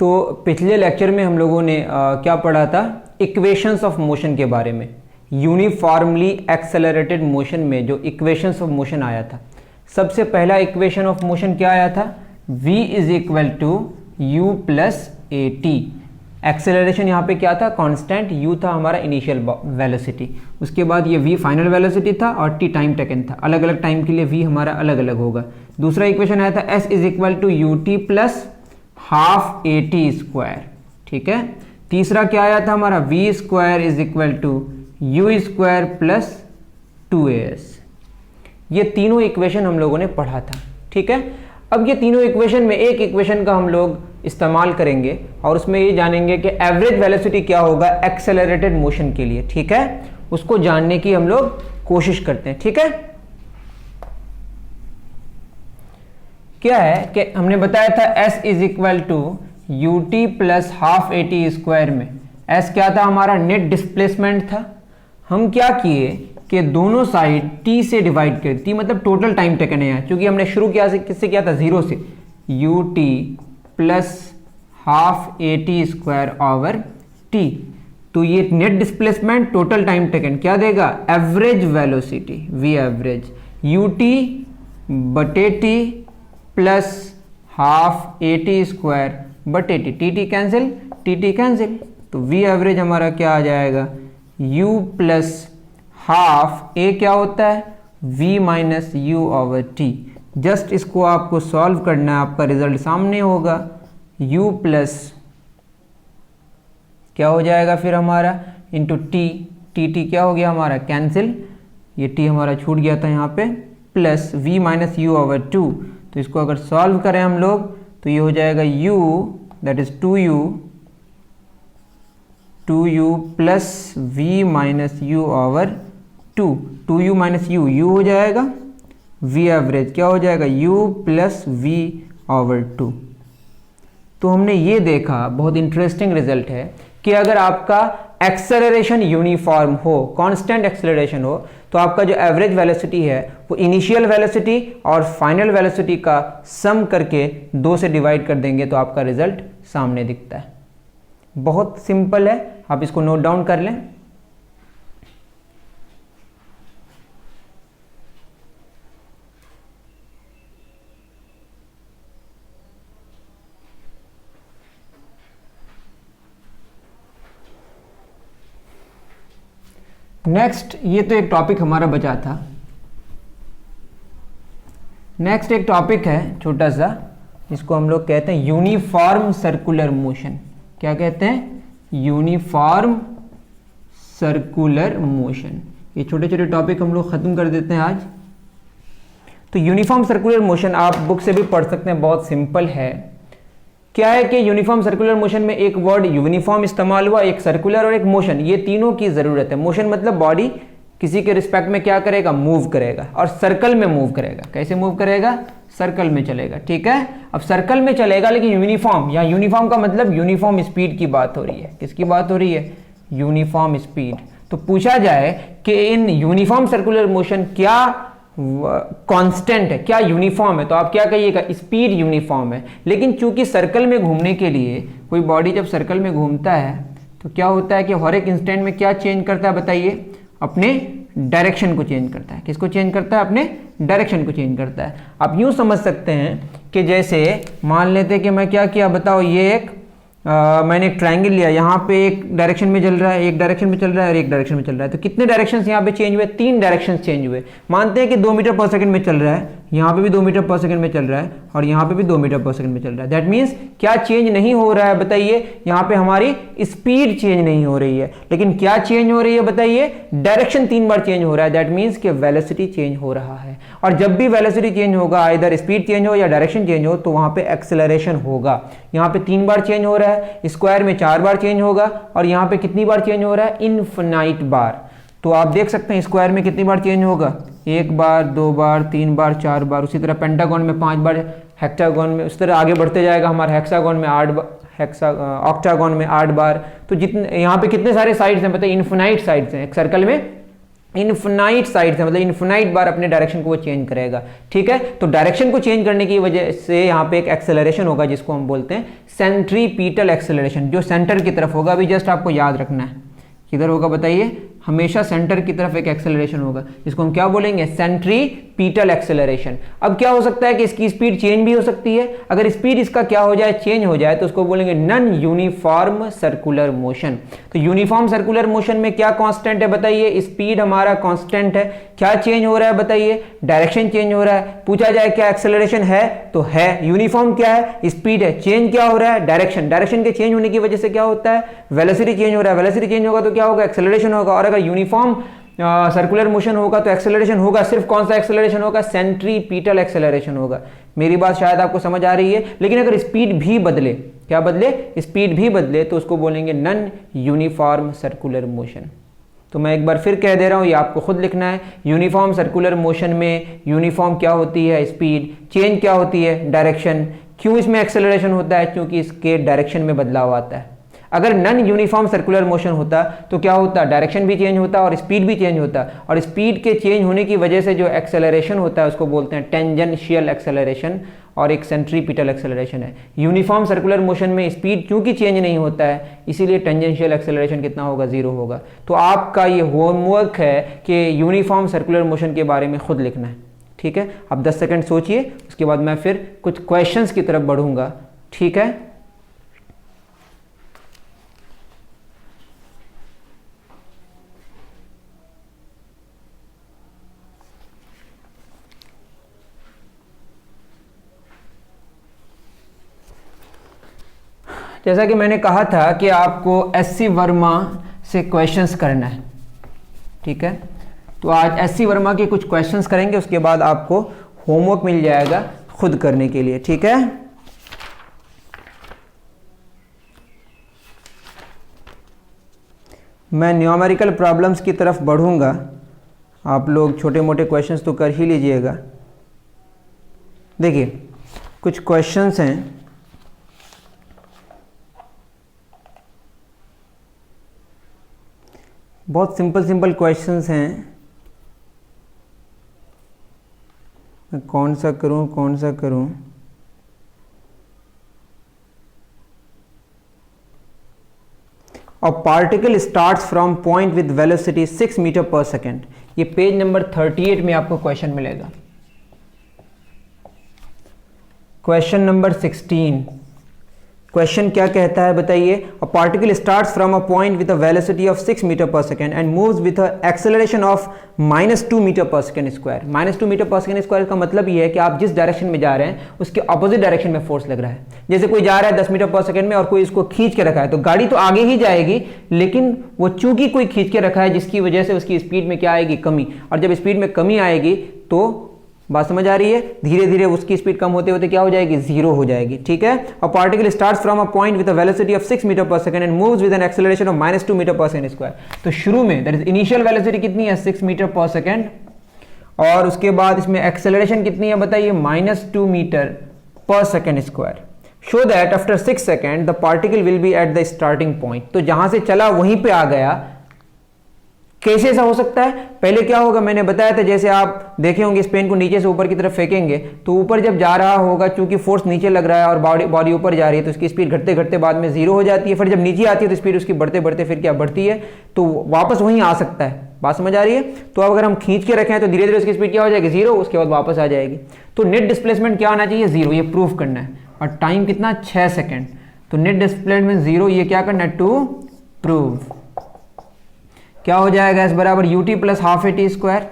तो पिछले लेक्चर में हम लोगों ने क्या पढ़ा था, इक्वेशंस ऑफ मोशन के बारे में। यूनिफॉर्मली एक्सेलरेटेड मोशन में जो इक्वेशंस ऑफ मोशन आया था, सबसे पहला इक्वेशन ऑफ मोशन क्या आया था, v is equal to u plus a t. Acceleration यहाँ पे क्या था, कांस्टेंट, u था हमारा इनिशियल वेलोसिटी, उसके बाद ये v फाइनल वेलोसिटी था और t टाइम टेकन था। अलग अलग टाइम के लिए v हमारा अलग अलग होगा। दूसरा इक्वेशन आया था s is equal to u t plus half a t square, ठीक है। तीसरा क्या आया था हमारा, v square is equal to u square plus 2as। ये तीनों इक्वेशन हम लोगों ने पढ़ा था, ठीक है। अब ये तीनों इक्वेशन में एक इक्वेशन का हम लोग इस्तेमाल करेंगे और उसमें ये जानेंगे कि एवरेज वेलोसिटी क्या होगा एक्सेलरेटेड मोशन के लिए, ठीक है। उसको जानने की हम लोग कोशिश करते हैं, ठीक है। क्या है कि हमने बताया था s is equal to u t plus half a t square में s क्या था हमारा, नेट डिस्प्लेसमेंट था। हम क्या किए कि दोनों साइड t से डिवाइड कर दी, मतलब टोटल टाइम टेकन है यहाँ, क्योंकि हमने शुरू किया से किससे किया था, जीरो से। U t plus half a t square over t, तो ये net displacement total time taken क्या देगा, average velocity v average u t बटे t plus half a t square बटे t, t t cancel, t t cancel, तो v average हमारा क्या आ जाएगा, u प्लस हाफ a क्या होता है, v minus u over T. Just इसको आपको सॉल्व करना है, आपका रिजल्ट सामने होगा। u प्लस क्या हो जाएगा फिर हमारा इंटू टी, टी टी क्या हो गया हमारा कैंसिल, ये t हमारा छूट गया था यहाँ पे, plus v minus u over two. तो इसको अगर सॉल्व करें हम लोग तो ये हो जाएगा u that is 2u plus v minus u over 2u minus u हो जाएगा, v एवरेज क्या हो जाएगा, u प्लस v ओवर 2। तो हमने ये देखा, बहुत इंटरेस्टिंग रिजल्ट है कि अगर आपका एक्सेलरेशन यूनिफॉर्म हो, कांस्टेंट एक्सेलरेशन हो, तो आपका जो एवरेज वेलोसिटी है वो इनिशियल वेलोसिटी और फाइनल वेलोसिटी का सम करके 2 से डिवाइड कर देंगे तो आपका रिजल्ट सामने दिखता है। बहुत सिंपल है, आप इसको नोट डाउन कर लें। नेक्स्ट, ये तो एक टॉपिक हमारा बचा था। नेक्स्ट एक टॉपिक है छोटा सा, जिसको हम लोग कहते हैं यूनिफॉर्म सर्कुलर मोशन। क्या कहते हैं, यूनिफॉर्म सर्कुलर मोशन। ये छोटे छोटे टॉपिक हम लोग खत्म कर देते हैं आज। तो यूनिफॉर्म सर्कुलर मोशन आप बुक से भी पढ़ सकते हैं, बहुत सिंपल है। क्या है कि यूनिफॉर्म सर्कुलर मोशन में एक वर्ड यूनिफॉर्म इस्तेमाल हुआ, एक सर्कुलर और एक मोशन, ये तीनों की जरूरत है। मोशन मतलब बॉडी किसी के रिस्पेक्ट में क्या करेगा, मूव करेगा, और सर्कल में मूव करेगा। कैसे मूव करेगा, सर्कल में चलेगा, ठीक है। अब सर्कल में चलेगा लेकिन यूनिफॉर्म, या यूनिफॉर्म का मतलब यूनिफॉर्म स्पीड की बात हो रही है। किसकी बात हो रही है, यूनिफॉर्म स्पीड। तो पूछा जाए कि इन यूनिफॉर्म सर्कुलर मोशन क्या कांस्टेंट है, क्या यूनिफॉर्म है, तो आप क्या कहिएगा, स्पीड यूनिफॉर्म है। लेकिन चूंकि सर्कल में घूमने के लिए, कोई बॉडी जब सर्कल में घूमता है तो क्या होता है कि हर एक इंस्टेंट में क्या चेंज करता है, बताइए, अपने डायरेक्शन को चेंज करता है। किसको चेंज करता है, अपने डायरेक्शन को चेंज करता है। आप यूं समझ सकते हैं कि जैसे मान लेते हैं कि मैं क्या किया, बताओ, ये एक मैंने एक ट्रायंगल लिया, यहाँ पे एक डायरेक्शन में चल रहा है, एक डायरेक्शन में चल रहा है और एक डायरेक्शन में चल रहा है। तो कितने डायरेक्शंस यहाँ पे चेंज हुए, 3 डायरेक्शंस चेंज हुए। मानते हैं कि 2 मीटर पर सेकंड में चल रहा है, यहाँ पे भी 2 मीटर पर सेकंड में चल रहा है और यहाँ पे भी 2 मीटर पर सेकंड में चल रहा है। दैट मीन्स क्या चेंज नहीं हो रहा है, बताइए, यहाँ पे हमारी स्पीड चेंज नहीं हो रही है, लेकिन क्या चेंज हो रही है, बताइए, डायरेक्शन 3 बार चेंज हो रहा है। दैट मीन्स कि वेलोसिटी चेंज हो रहा है। और जब भी वेलोसिटी चेंज होगा, इधर स्पीड चेंज हो या डायरेक्शन चेंज हो, तो वहां पे एक्सेलरेशन होगा। यहाँ पे 3 बार चेंज हो रहा है, स्क्वायर में 4 बार चेंज होगा, और यहाँ पे कितनी बार चेंज हो रहा है, इनफिनाइट बार। तो आप देख सकते हैं स्क्वायर में कितनी बार चेंज होगा, 1 बार, 2 बार, 3 बार, 4 बार। उसी तरह पेंटागन में 5 बार, हेक्सागन में, उस तरह आगे बढ़ते जाएगा हमारा, हेक्सागन में 8 बार, ऑक्टागन में 8 बार। तो जितने यहाँ पे कितने सारे साइड्स हैं, बताइए, इनफिनाइट साइड्स हैं। एक सर्कल में इन्फिनाइट साइड से, मतलब इन्फिनाइट बार अपने डायरेक्शन को वो चेंज करेगा। ठीक है, तो डायरेक्शन को चेंज करने की वजह से यहाँ पे एक एक्सेलरेशन होगा जिसको हम बोलते हैं सेंट्रीपिटल एक्सेलरेशन, जो सेंटर की तरफ होगा। अभी जस्ट आपको याद रखना है, किधर होगा बताइए, हमेशा सेंटर की तरफ एक एक्सेलरेशन होगा जिसको हम क्या बोलेंगे, सेंट्रीपिटल एक्सेलरेशन। अब क्या हो सकता है कि इसकी स्पीड चेंज भी हो सकती है। अगर स्पीड इसका क्या हो जाए, चेंज हो जाए, तो उसको बोलेंगे नॉन यूनिफॉर्म सर्कुलर मोशन। तो यूनिफॉर्म सर्कुलर मोशन में क्या कांस्टेंट है बताइए, स्पीड हमारा कांस्टेंट है। क्या चेंज हो रहा है बताइए, डायरेक्शन चेंज हो रहा है। पूछा जाए क्या एक्सेलरेशन है, तो है। यूनिफॉर्म क्या है, स्पीड है। चेंज क्या हो रहा है, डायरेक्शन। डायरेक्शन के चेंज होने की वजह से क्या होता है, वेलोसिटी चेंज हो रहा है। वेलोसिटी चेंज होगा तो क्या होगा, एक्सेलरेशन होगा। और अगर यूनिफॉर्म सर्कुलर मोशन होगा तो एक्सेलरेशन होगा, सिर्फ कौन सा एक्सेलरेशन होगा, सेंट्रीपिटल एक्सेलरेशन होगा। मेरी बात शायद आपको समझ आ रही है। लेकिन अगर स्पीड भी बदले, क्या बदले, स्पीड भी बदले, तो उसको बोलेंगे नॉन यूनिफॉर्म सर्कुलर मोशन। तो मैं एक बार फिर कह दे रहा हूं, ये आपको खुद लिखना है। यूनिफॉर्म सर्कुलर मोशन में यूनिफॉर्म क्या होती है, स्पीड। चेंज क्या होती है, डायरेक्शन। क्यों इसमें एक्सेलरेशन होता है, क्योंकि इसके डायरेक्शन में बदलाव आता है। अगर नॉन यूनिफॉर्म सर्कुलर मोशन होता तो क्या होता, डायरेक्शन भी चेंज होता और स्पीड भी चेंज होता। और स्पीड के चेंज होने की वजह से जो एक्सेलरेशन होता है उसको बोलते हैं टेंजेंशियल एक्सेलरेशन, और एक सेंट्रीपिटल एक्सेलरेशन है। यूनिफॉर्म सर्कुलर मोशन में स्पीड क्योंकि चेंज नहीं होता है, इसीलिए टेंजेंशियल एक्सेलरेशन कितना होगा, 0 होगा। तो आपका ये होमवर्क है कि यूनिफॉर्म सर्कुलर मोशन के बारे में खुद लिखना है। ठीक है, अब 10 सेकंड सोचिए, उसके बाद मैं फिर कुछ क्वेश्चंस की तरफ बढ़ूंगा। ठीक है, जैसा कि मैंने कहा था कि आपको एससी वर्मा से क्वेश्चंस करना है। ठीक है, तो आज एससी वर्मा के कुछ क्वेश्चंस करेंगे, उसके बाद आपको होमवर्क मिल जाएगा खुद करने के लिए। ठीक है, मैं न्यूमेरिकल प्रॉब्लम्स की तरफ बढ़ूंगा। आप लोग छोटे मोटे क्वेश्चंस तो कर ही लीजिएगा। देखिए, कुछ क्वेश्चंस हैं, बहुत सिंपल क्वेश्चंस हैं। मैं कौन सा करूं। A particle starts from point with velocity 6 metre per second. ये पेज नंबर 38 में आपको क्वेश्चन मिलेगा। क्वेश्चन नंबर 16, क्वेश्चन क्या कहता है बताइए। A particle starts from a point with a velocity of 6 metre per second and moves with a acceleration of -2 metre per second square. -2 metre per second square का मतलब ये है कि आप जिस डायरेक्शन में जा रहे हैं उसके अपोजिट डायरेक्शन में फोर्स लग रहा है। जैसे कोई जा रहा है 10 मीटर पर सेकेंड में और कोई इसको खींच के रखा है, तो गाड़ी तो आगे ही जाएगी, लेकिन वो चूंकि कोई खींच के रखा है जिसकी वजह से उसकी स्पीड में क्या आएगी, कमी। और जब स्पीड में कमी आएगी तो बात समझ आ रही है, धीरे धीरे उसकी स्पीड कम होते होते क्या हो जाएगी, 0 हो जाएगी। ठीक है, a particle starts from a point with a velocity of 6 metre per second and moves with an acceleration of -2 metre per second square. तो शुरू में दैट इज इनिशियल वेलोसिटी कितनी है, 6 मीटर पर सेकंड, और उसके बाद इसमें एक्सेलरेशन कितनी है बताइए, -2 metre per second square. Show that after 6 second the particle will be at the starting point. तो जहां से चला वहीं पे आ गया। कैसे ऐसा हो सकता है, पहले क्या होगा मैंने बताया था, जैसे आप देखे होंगे इस पेन को नीचे से ऊपर की तरफ फेंकेंगे तो ऊपर जब जा रहा होगा, चूंकि फोर्स नीचे लग रहा है और बॉडी ऊपर जा रही है, तो उसकी स्पीड घटते घटते बाद में 0 हो जाती है। फिर जब नीचे आती है तो स्पीड उसकी बढ़ते बढ़ते फिर क्या बढ़ती है, तो वापस वहीं आ सकता है। बात समझ आ रही है। तो अब अगर हम खींच के रखें तो धीरे धीरे उसकी स्पीड क्या हो जाएगी, 0, उसके बाद वापस आ जाएगी। तो नेट डिस्प्लेसमेंट क्या आना चाहिए, 0, ये प्रूफ करना है। और टाइम कितना, 6 सेकेंड। तो नेट डिस्प्लेसमेंट 0, ये क्या करना है, टू प्रूव। क्या हो जाएगा, इस बराबर ut plus half a t square.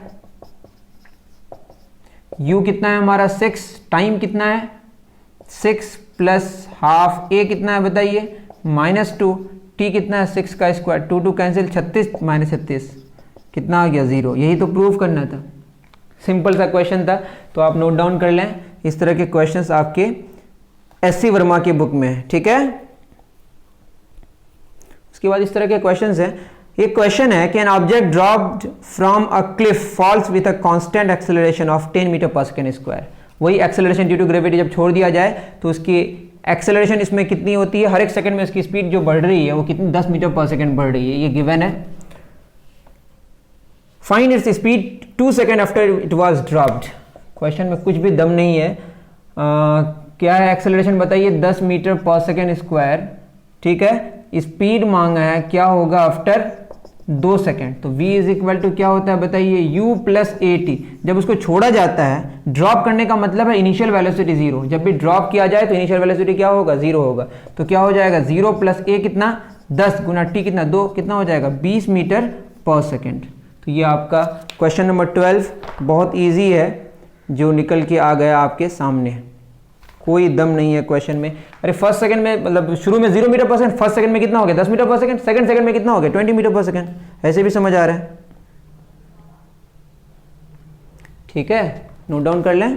u कितना है हमारा 6, टाइम कितना है 6 प्लस हाफ, a कितना है बताइए -2, t कितना है 6 का स्क्वायर, 2 कैंसिल, 36 -36 कितना आ गया, 0। यही तो प्रूव करना था, सिंपल सा क्वेश्चन था। तो आप नोट डाउन कर लें, इस तरह के क्वेश्चंस आपके एससी वर्मा की बुक में है। ठीक है, उसके बाद इस तरह के क्वेश्चंस हैं। एक क्वेश्चन है कि an object dropped from a cliff falls with a constant acceleration of 10 metre per second square. वही एक्सेलरेशन ड्यू टू ग्रेविटी जब छोड़ दिया जाए तो उसकी एक्सेलरेशन इसमें कितनी होती है, हर एक सेकंड में उसकी स्पीड जो बढ़ रही है वो कितनी, 10 मीटर पर सेकेंड बढ़ रही है, ये गिवन है। Find its speed 2 second after it was dropped. Question में कुछ भी दम नहीं है। क्या है एक्सेलरेशन बताइए, 10 मीटर पर सेकेंड स्क्वायर, ठीक है। स्पीड मांगा है, क्या होगा आफ्टर 2 सेकेंड। तो v इज इक्वल टू क्या होता है बताइए, u प्लस ए टी। जब उसको छोड़ा जाता है, ड्रॉप करने का मतलब है इनिशियल वेलोसिटी 0। जब भी ड्रॉप किया जाए तो इनिशियल वेलोसिटी क्या होगा, 0 होगा। तो क्या हो जाएगा 0 प्लस ए कितना, 10 गुना t कितना 2, कितना हो जाएगा 20 मीटर पर सेकेंड। तो ये आपका क्वेश्चन नंबर 12 बहुत ईजी है, जो निकल के आ गया आपके सामने। कोई दम नहीं है क्वेश्चन में। अरे फर्स्ट सेकंड में मतलब शुरू में 0 metre per second, first second में कितना हो गया 10 metre per second, second second में कितना हो गया 20 मीटर पर सेकंड। ऐसे भी समझ आ रहा है, ठीक है, नोट डाउन कर लें।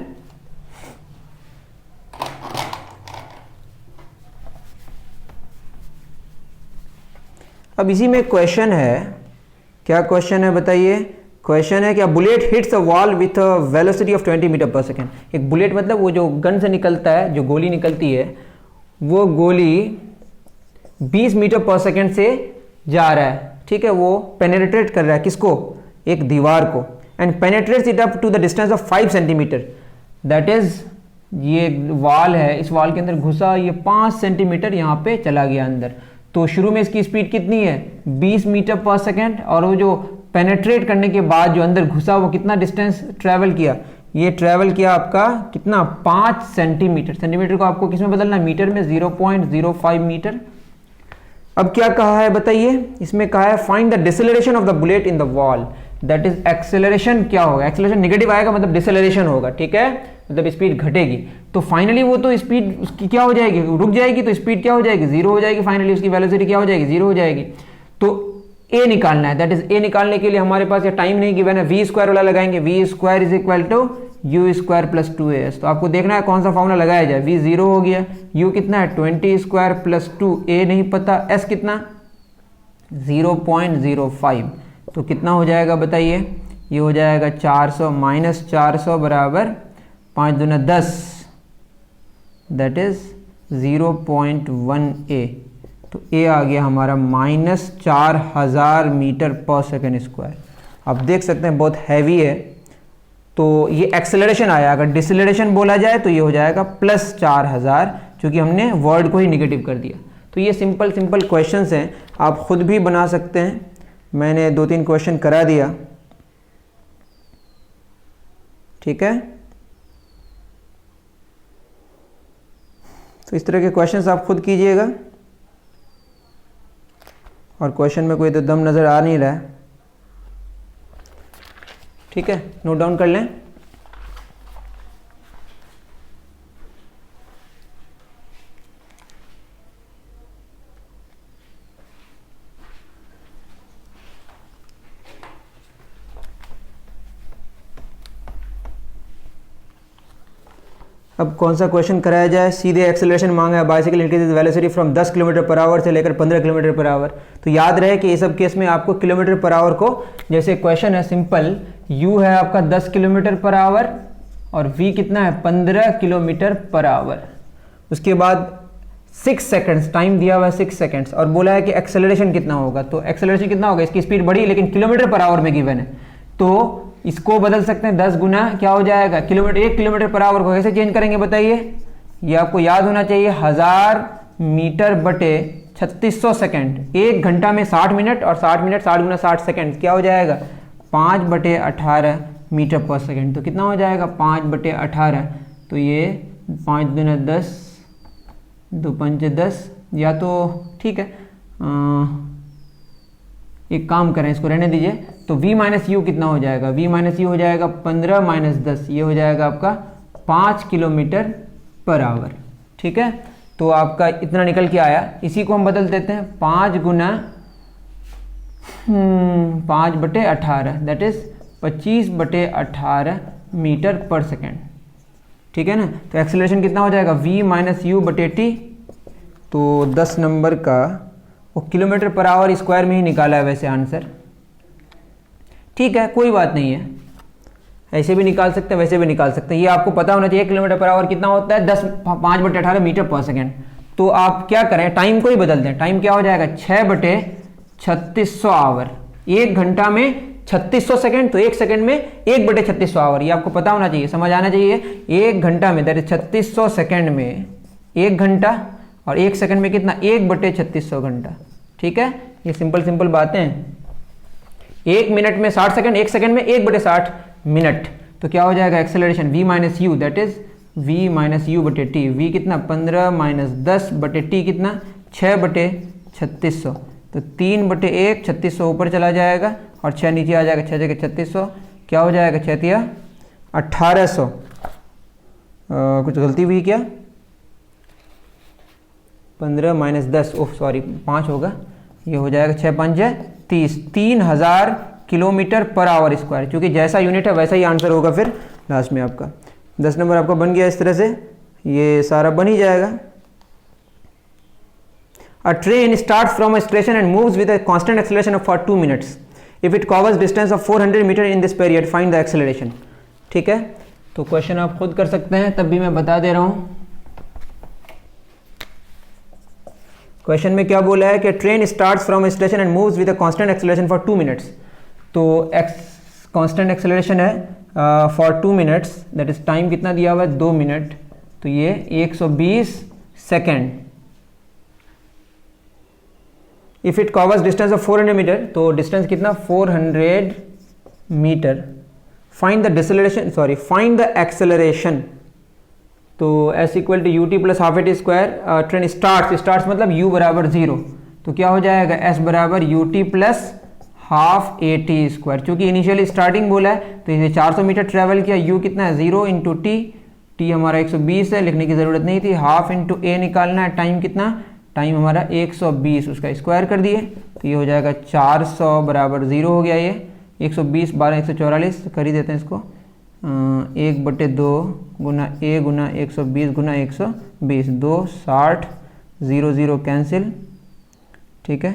अब इसी में क्वेश्चन है, क्या क्वेश्चन है बताइए। क्वेश्चन है कि bullet hits a wall with a velocity of 20 metre per second. एक बुलेट मतलब वो जो गन से निकलता है, जो गोली निकलती है, वो गोली 20 मीटर पर सेकेंड से जा रहा है, ठीक है। वो पेनेट्रेट कर रहा है किसको, एक दीवार को, and penetrates it up to the distance of 5 centimetre. That is, ये वॉल है, इस वॉल के अंदर घुसा, ये 5 सेंटीमीटर यहाँ पे चला गया अंदर। तो शुरू में इसकी स्पीड कितनी है 20 मीटर पर सेकेंड, और वो जो पेनेट्रेट करने के बाद जो अंदर घुसा वो कितना डिस्टेंस ट्रैवल किया, ये ट्रैवल किया आपका कितना 5 सेंटीमीटर। सेंटीमीटर को आपको किस में बदलना है, मीटर में, 0.05 मीटर। अब क्या कहा है बताइए, इसमें कहा है find the deceleration of the bullet in the wall. That is acceleration क्या होगा, एक्सेलरेशन नेगेटिव आएगा मतलब डिसेलरेशन होगा, ठीक है, मतलब स्पीड घटेगी। तो फाइनली वो तो स्पीड उसकी क्या हो जाएगी, रुक जाएगी, तो स्पीड क्या हो जाएगी 0 हो जाएगी। फाइनली उसकी वेलोसिटी क्या हो जाएगी 0 हो जाएगी। तो ए निकालना है, दैट इज ए निकालने के लिए हमारे पास ये टाइम नहीं गिवन है, वी स्क्वायर वाला लगाएंगे। V square is equal to u square plus 2as। तो आपको देखना है कौन सा फॉर्मूला लगाया जाए। वी 0 हो गया, u कितना है 20 स्क्वायर प्लस 2, a नहीं पता, s कितना 0.05। तो कितना हो जाएगा बताइए, ये हो जाएगा 400 माइनस 400 बराबर 5 दूना 10, दैट इज 0.1a। तो ए आ गया हमारा -4000 मीटर पर सेकेंड स्क्वायर। आप देख सकते हैं बहुत हैवी है। तो ये एक्सेलरेशन आया, अगर डिसेलरेशन बोला जाए तो ये हो जाएगा +4000, क्योंकि हमने वर्ड को ही निगेटिव कर दिया। तो ये सिंपल सिंपल क्वेश्चंस हैं, आप खुद भी बना सकते हैं। मैंने 2-3 क्वेश्चन करा दिया, ठीक है। तो इस तरह के क्वेश्चंस आप खुद कीजिएगा। और क्वेश्चन में कोई तो दम नज़र आ नहीं रहा है, ठीक है, नोट डाउन कर लें। अब कौन सा क्वेश्चन कराया जाए, सीधे एक्सेलरेशन मांगा है, bicycle increases velocity from 10 kilometre per hour से लेकर 15 किलोमीटर पर आवर। तो याद रहे कि ये सब केस में आपको किलोमीटर पर आवर को, जैसे क्वेश्चन है सिंपल, u है आपका 10 किलोमीटर पर आवर और v कितना है 15 किलोमीटर पर आवर। उसके बाद 6 सेकंड्स टाइम दिया हुआ है, 6 सेकंड्स, और बोला है कि एक्सेलरेशन कितना होगा। तो एक्सेलरेशन कितना होगा, इसकी स्पीड बढ़ी लेकिन किलोमीटर पर आवर में गिवन है, तो इसको बदल सकते हैं 10 गुना क्या हो जाएगा किलोमीटर, 1 किलोमीटर पर आवर को कैसे चेंज करेंगे बताइए। ये आपको याद होना चाहिए, 1000 मीटर बटे 3600 सेकेंड। 1 घंटा में 60 मिनट और 60 मिनट 60 गुना 60 सेकेंड, क्या हो जाएगा 5/18 मीटर पर सेकेंड। तो कितना हो जाएगा 5/18। तो ये 5 दूना 10, 2 पंचे 10, या तो ठीक है एक काम करें, इसको रहने दीजिए। तो v माइनस यू कितना हो जाएगा, v माइनस यू हो जाएगा 15 माइनस 10, ये हो जाएगा आपका 5 किलोमीटर पर आवर, ठीक है। तो आपका इतना निकल के आया। इसी को हम बदल देते हैं 5 गुना 5/18, that is 25/18 metre per second, ठीक है ना। तो एक्सेलरेशन कितना हो जाएगा v माइनस यू बटे टी। तो 10 नंबर का वो किलोमीटर पर आवर स्क्वायर में ही निकाला है वैसे आंसर, ठीक है, कोई बात नहीं है, ऐसे भी निकाल सकते हैं वैसे भी निकाल सकते हैं। ये आपको पता होना चाहिए किलोमीटर पर आवर कितना होता है 5/18 मीटर पर सेकेंड। तो आप क्या करें, टाइम को ही बदल दें। टाइम क्या हो जाएगा 6/3600 आवर। 1 घंटा में 3600 सेकंड, तो 1 सेकंड में 1/3600 आवर, ये आपको पता होना चाहिए, समझ आना चाहिए। 1 घंटा में दैट इज 3600 सेकंड में 1 घंटा, और 1 सेकंड में कितना, 1/3600 घंटा। ठीक है, ये सिंपल बातें हैं। 1 मिनट में 60 सेकंड, 1 सेकंड में 1/60 मिनट, तो क्या हो जाएगा acceleration v minus you, that is v minus you बटे टी। v कितना 15 माइनस 10 बटे टी कितना 6/3600, तो 3/1 3600 ऊपर चला जाएगा और 6 नीचे आ जाएगा, 6 जगह 3600, क्या हो जाएगा 6 तिया 1800। कुछ गलती हुई क्या, 15 माइनस 10, ओह सॉरी 5 होगा, ये हो जाएगा 6 5 30, 3000 किलोमीटर पर आवर स्क्वायर। क्योंकि जैसा यूनिट है वैसा ही आंसर होगा फिर लास्ट में आपका। 10 नंबर आपका बन गया, इस तरह से ये सारा बन ही जाएगा। A train starts from a station and moves with a constant acceleration of for 2 minutes. If it covers distance of 400 meter in this period, find the acceleration. ठीक है, तो क्वेश्चन आप खुद कर सकते हैं, तब भी मैं बता दे रहा हूँ। क्वेश्चन में क्या बोला है कि train starts from a station and moves with a constant acceleration for 2 minutes. तो कांस्टेंट एक्सेलरेशन है for 2 minutes, that is time कितना दिया हुआ है 2 मिनट, तो ये 120 second. If it covers distance of 400 metre, तो डिस्टेंस कितना 400 metre. Find the deceleration, sorry find the acceleration, तो s equal to ut plus half a t square. Train starts मतलब u बराबर 0, तो क्या हो जाएगा s बराबर ut plus half a t square. चूंकि इनिशियली स्टार्टिंग बोला है तो इसे 400 मीटर ट्रेवल किया, u कितना है 0 इंटू टी हमारा 120 है, लिखने की ज़रूरत नहीं थी। हाफ इंटू ए निकालना है, टाइम कितना, टाइम हमारा 120, उसका स्क्वायर कर दिए, तो ये हो जाएगा 400 बराबर 0 हो गया। ये 120 12 144 कर ही देते हैं इसको, 1/2 गुना a गुना 120 गुना 120, 2 60, 0 0 कैंसिल। ठीक है,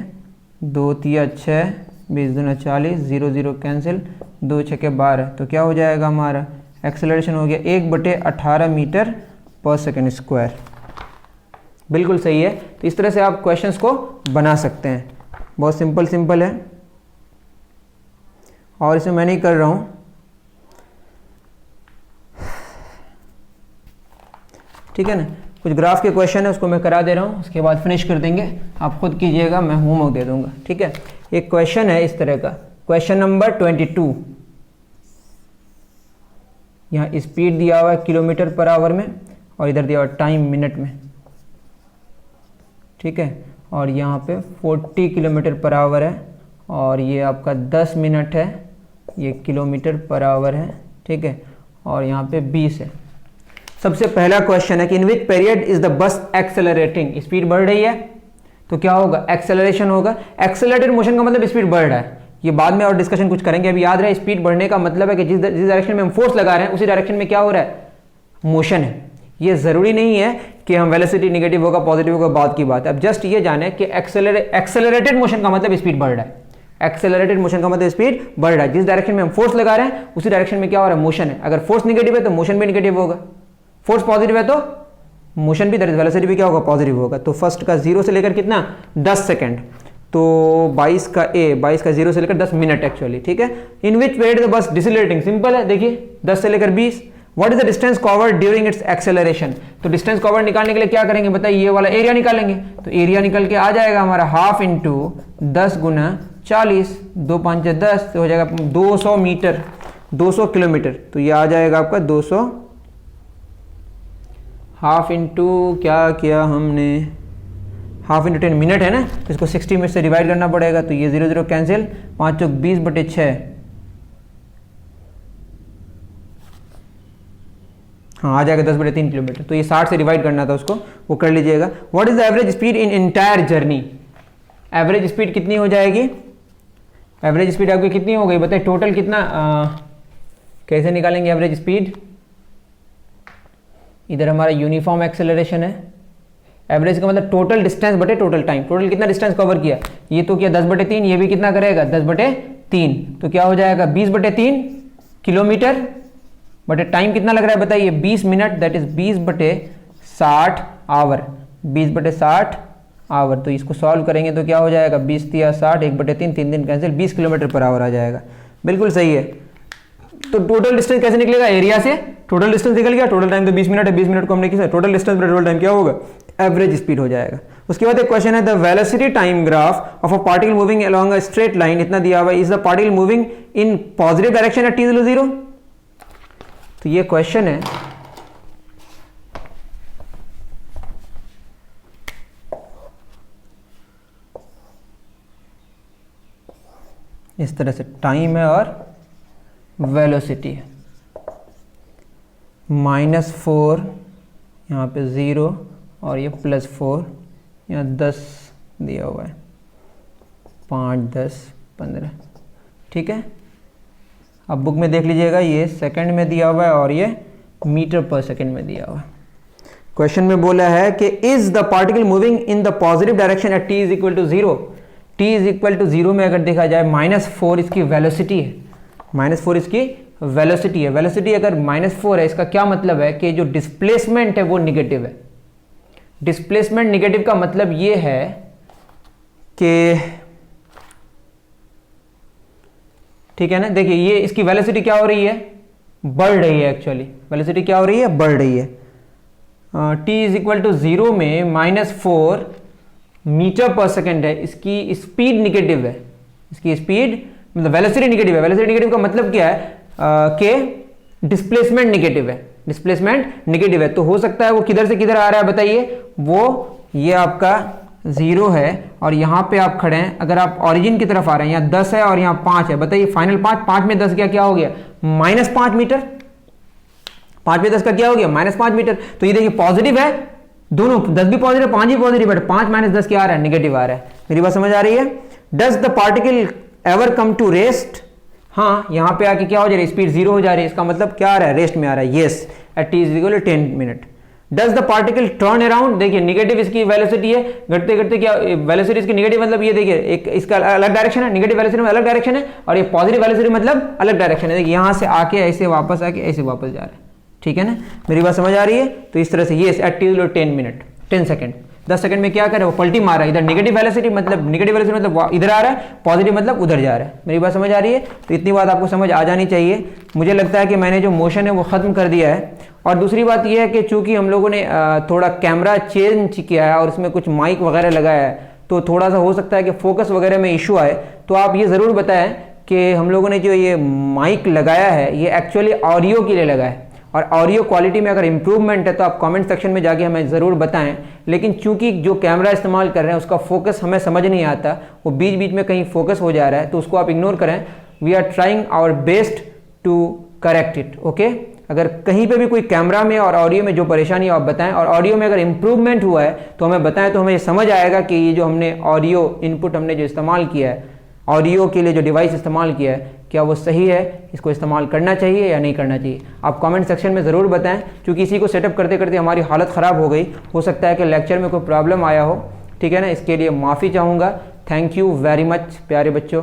2 तिया 6, 20 दूना 40, 0 0 कैंसिल, 2 6 12, तो क्या हो जाएगा हमारा एक्सेलरेशन हो गया 1/18 मीटर पर सेकेंड स्क्वायर। बिल्कुल सही है। तो इस तरह से आप क्वेश्चंस को बना सकते हैं, बहुत सिंपल है, और इसमें मैं नहीं कर रहा हूँ। ठीक है ना, कुछ ग्राफ के क्वेश्चन है उसको मैं करा दे रहा हूँ, उसके बाद फिनिश कर देंगे, आप खुद कीजिएगा, मैं होमवर्क दे दूंगा। ठीक है, एक क्वेश्चन है इस तरह का, क्वेश्चन नंबर 22। यहाँ स्पीड दिया हुआ है किलोमीटर पर आवर में, और इधर दिया हुआ टाइम मिनट में। ठीक है, और यहाँ पे 40 किलोमीटर पर आवर है, और ये आपका 10 मिनट है, ये किलोमीटर पर आवर है। ठीक है, और यहाँ पे 20 है। सबसे पहला क्वेश्चन है कि in which period is the bus accelerating, speed बढ़ रही है तो क्या होगा, एक्सेलरेशन होगा। एक्सेलरेटेड मोशन का मतलब स्पीड बढ़ रहा है, ये बाद में और डिस्कशन कुछ करेंगे, अभी याद रहे स्पीड बढ़ने का मतलब है कि जिस डायरेक्शन में हम फोर्स लगा रहे हैं उसी डायरेक्शन में क्या हो रहा है, मोशन है। ये जरूरी नहीं है कि हम वेलोसिटी नेगेटिव होगा पॉजिटिव होगा, बाद की बात है। अब जस्ट ये जाने कि एक्सेलरेटेड मोशन का मतलब स्पीड बढ़ रहा है, एक्सेलरेटेड मोशन का मतलब स्पीड बढ़ रहा है। जिस डायरेक्शन में हम फोर्स लगा रहे हैं उसी डायरेक्शन में क्या हो रहा है, मोशन है। अगर फोर्स नेगेटिव है तो मोशन भी नेगेटिव होगा, फोर्स पॉजिटिव है तो मोशन भी, वेलोसिटी भी क्या होगा, पॉजिटिव होगा। तो फर्स्ट का 0 से लेकर कितना 10 सेकंड, तो 22 का 0 से लेकर 10 मिनट एक्चुअली। ठीक है, इन which period the bus डिसेलरेटिंग, simple है, देखिए 10 से लेकर 20। What is the distance covered during its acceleration, तो डिस्टेंस कवर्ड निकालने के लिए क्या करेंगे बताइए, ये वाला एरिया निकालेंगे। तो एरिया निकल के आ जाएगा हमारा हाफ इंटू 10 गुना 40, 2 5 10, तो हो जाएगा 200 मीटर, 200 किलोमीटर। तो ये आ जाएगा आपका 200, हाफ इंटू क्या किया हमने, हाफ इंटू 10 मिनट है ना, तो इसको 60 मिनट से डिवाइड करना पड़ेगा, तो ये 0 0 कैंसिल, 5 चौक 20/6, हाँ आ जाएगा 10/3 किलोमीटर। तो ये 60 से डिवाइड करना था उसको, वो कर लीजिएगा। What is the average speed in entire journey, average speed कितनी हो जाएगी, एवरेज स्पीड आपकी कितनी हो गई बताइए, टोटल कितना, कैसे निकालेंगे एवरेज स्पीड। इधर हमारा यूनिफॉर्म एक्सेलरेशन है, एवरेज का मतलब टोटल डिस्टेंस बटे टोटल टाइम, टोटल कितना डिस्टेंस कवर किया, ये तो किया 10/3, ये भी कितना करेगा 10/3, तो क्या हो जाएगा 20/3 किलोमीटर, बटे टाइम कितना लग रहा है बताइए 20 minute, that is 20/60 hour, 20/60 hour. तो इसको सॉल्व करेंगे तो क्या हो जाएगा 20 × 60, 1/3, 3 दिन कैंसिल, 20 किलोमीटर पर आवर आ जाएगा। बिल्कुल सही है। तो टोटल डिस्टेंस कैसे निकलेगा? एरिया से टोटल डिस्टेंस निकल गया, टोटल टाइम तो 20 मिनट है, 20 मिनट को हमने किया, टोटल डिस्टेंस टोटल टाइम क्या होगा? एवरेज स्पीड हो जाएगा। उसके बाद एक क्वेश्चन है, the velocity time graph of a particle moving along a straight line, इतना दिया हुआ है, is the particle moving in positive direction at t0 तो ये क्वेश्चन है। इस तरह से टाइम है और वेलोसिटी है, -4 यहाँ पे 0 और ये +4, यहाँ 10 दिया हुआ है, 5, 10, 15, ठीक है। अब बुक में देख लीजिएगा, ये सेकंड में दिया हुआ है और ये मीटर पर सेकंड में दिया हुआ है। क्वेश्चन में बोला है कि is the particle moving in the positive direction at t = 0। t = 0 में अगर देखा जाए -4 इसकी वेलोसिटी है, -4 इसकी वेलोसिटी है। वेलोसिटी अगर -4 है, इसका क्या मतलब है कि जो डिस्प्लेसमेंट है वो निगेटिव है। डिस्प्लेसमेंट निगेटिव का मतलब ये है कि, ठीक है ना, देखिए ये इसकी वेलोसिटी क्या हो रही है? बढ़ रही है। एक्चुअली वेलोसिटी क्या हो रही है? बढ़ रही है। t = 0 में -4 मीटर पर सेकेंड है, इसकी स्पीड निगेटिव है, इसकी स्पीड मतलब वेलोसिटी निगेटिव है। वेलोसिटी निगेटिव का मतलब क्या है कि डिस्प्लेसमेंट निगेटिव है, डिस्प्लेसमेंट निगेटिव है। तो हो सकता है वो किधर से किधर आ रहा है बताइए? वो ये आपका 0 है और यहाँ पे आप खड़े हैं, अगर आप ओरिजिन की तरफ आ रहे हैं, यहाँ 10 है और यहाँ 5 है, बताइए फाइनल 5 में 10 क्या हो गया? -5 मीटर। 5 में 10 का क्या हो गया? -5 मीटर। तो ये देखिए पॉजिटिव है, दोनों 10 भी पॉजिटिव, 5 भी पॉजिटिव, बट 5 - 10 क्या आ रहा है? निगेटिव आ रहा है। मेरी बात समझ आ रही है? Does the particle ever come to rest? हाँ, यहां पे आके क्या हो जा रही है? स्पीड 0 हो जा रही है। इसका मतलब क्या आ रहा है? रेस्ट में आ रहा है। Yes, at t = 10 minute. Does the particle turn around? देखिए निगेटिव इसकी वेलोसिटी है, घटते घटते क्या वेलोसिटी इसकी निगेटिव, मतलब ये देखिए एक इसका अलग डायरेक्शन है, निगेटिव वेलोसिटी में अलग डायरेक्शन है, और ये पॉजिटिव वेलोसिटी मतलब अलग डायरेक्शन है। देखिए यहां से आके ऐसे वापस आके ऐसे वापस जा रहा है, ठीक है ना? मेरी बात समझ आ रही है? तो इस तरह से ये at t = 10 minute, 10 second, 10 second में क्या करे? वो पलटी मार रहा है। इधर नेगेटिव वेलोसिटी मतलब इधर आ रहा है, पॉजिटिव मतलब उधर जा रहा है। मेरी बात समझ आ रही है? तो इतनी बात आपको समझ आ जानी चाहिए। मुझे लगता है कि मैंने जो मोशन है वो ख़त्म कर दिया है। और दूसरी बात यह है कि चूंकि हम लोगों ने थोड़ा कैमरा चेंज किया है और उसमें कुछ माइक वगैरह लगाया है, तो थोड़ा सा हो सकता है कि फोकस वगैरह में इशू आए। तो आप ये ज़रूर बताएं कि हम लोगों ने जो ये माइक लगाया है ये एक्चुअली ऑडियो के लिए लगा है, और ऑडियो क्वालिटी में अगर इम्प्रूवमेंट है तो आप कमेंट सेक्शन में जाके हमें ज़रूर बताएं। लेकिन चूंकि जो कैमरा इस्तेमाल कर रहे हैं उसका फोकस हमें समझ नहीं आता, वो बीच बीच में कहीं फोकस हो जा रहा है, तो उसको आप इग्नोर करें। We are trying our best to correct it, okay. अगर कहीं पे भी कोई कैमरा में और ऑडियो में जो परेशानी आप बताएं, और ऑडियो में अगर इम्प्रूवमेंट हुआ है तो हमें बताएं, तो हमें समझ आएगा कि ये जो हमने ऑडियो इनपुट हमने जो इस्तेमाल किया है, ऑडियो के लिए जो डिवाइस इस्तेमाल किया है, क्या वो सही है, इसको इस्तेमाल करना चाहिए या नहीं करना चाहिए। आप कमेंट सेक्शन में ज़रूर बताएं, क्योंकि इसी को सेटअप करते करते हमारी हालत ख़राब हो गई। हो सकता है कि लेक्चर में कोई प्रॉब्लम आया हो, ठीक है ना। इसके लिए माफ़ी चाहूँगा। थैंक यू वेरी मच प्यारे बच्चों।